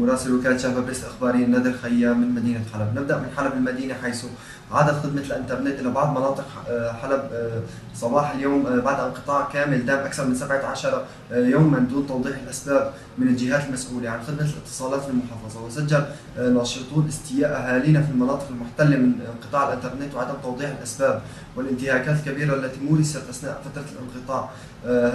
مراسل وكالة شباب بريس الإخبارية نادر خيام من مدينة حلب. نبدأ من حلب المدينة، حيث عادت خدمة الإنترنت إلى بعض مناطق حلب صباح اليوم بعد انقطاع كامل دام أكثر من 17 يوما دون توضيح الأسباب من الجهات المسؤولة عن خدمة الاتصالات في المحافظة. وسجل ناشطون استياء أهالينا في المناطق المحتلة من انقطاع الإنترنت وعدم توضيح الأسباب والانتهاكات الكبيرة التي مورست أثناء فترة الانقطاع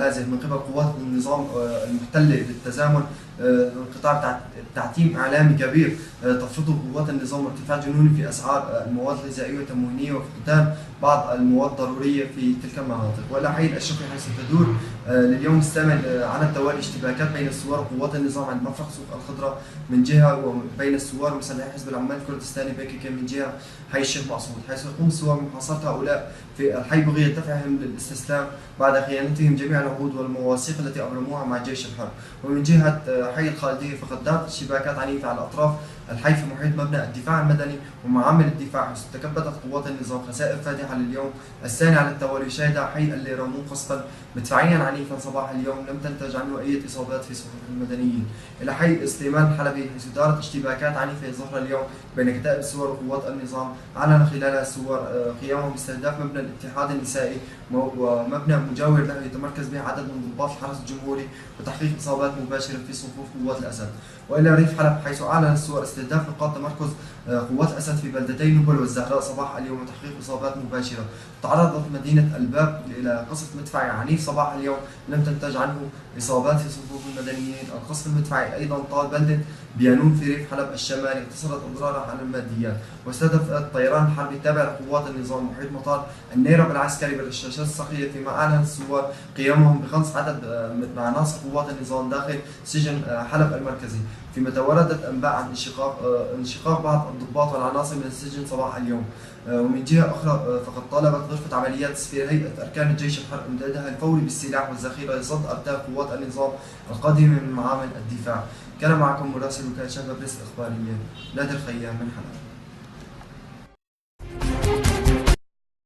هذه من قبل قوات النظام المحتلة بالتزامن انقطاع تعتيم إعلامي كبير تفرضه قوات النظام وارتفاع جنوني في أسعار المواد الغذائية والتموينية وفقدان بعض المواد الضرورية في تلك المناطق. وإلى حي الأشرفي، حيث تدور لليوم الثامن على التوالي اشتباكات بين الثوار وقوات النظام عند مفرق سوق الخضراء من جهة، وبين الثوار ومسلحي حزب العمال الكردستاني بكك من جهة حي الشيخ مقصود، حيث يقوم الثوار بمحاصرة هؤلاء في الحي بغية دفعهم للاستسلام بعد خيانتهم جميع العهود والمواثيق التي أبرموها مع جيش الحرب. ومن جهة حي الخالدية، فقد دارت اشتباكات عنيفة على أطراف الحي في محيط مبنى الدفاع المدني ومعامل الدفاع، حيث تكبدت قوات النظام خسائر فادحة لليوم الثاني على التوالي. شهد حي الليرامون قصفا مدفعيا عنيفا صباح اليوم لم تنتج عنه أي إصابات في صفوف المدنيين. إلى حي سليمان الحلبي، حيث دارت اشتباكات عنيفة ظهر اليوم بين كتائب الثوار وقوات النظام. أعلن خلالها الثوار قيامهم باستهداف مبنى الاتحاد النسائي ومبنى مجاور له يتمركز به عدد من ضباط الحرس الجمهوري وتحقيق إصابات مباشرة في صفوف قوات الأسد. وإلى ريف حلب، حيث أعلن الثوار استهداف نقاط تمركز قوات الأسد في بلدتي نوبل والزهراء صباح اليوم وتحقيق إصابات مباشرة. تعرضت مدينة الباب إلى قصف مدفعي عنيف صباح اليوم لم تنتج عنه إصابات في صفوف المدنيين. القصف المدفعي أيضا طال بلدة بيانون في ريف حلب الشمالي، اقتصرت أضرارها على الماديات. واستهدف الطيران الحربي التابع لقوات النظام محيط مطار النيرب العسكري بالرشاشات الصقيلة، فيما أعلن الثوار قيامهم بخنص عدد من عناصر قوات النظام داخل سجن حلب المركزي، فيما توردت أنباء عن انشقاق بعض الضباط والعناصر من السجن صباح اليوم. ومن جهة أخرى، فقد طالبت غرفة عمليات سفير هيئة أركان الجيش الحر إمدادها الفوري بالسلاح والذخيرة لصد أرتال قوات النظام القادمة من معامل الدفاع. كان معكم مراسل وكالة شباب بريس الإخبارية نادر خيام من حلب.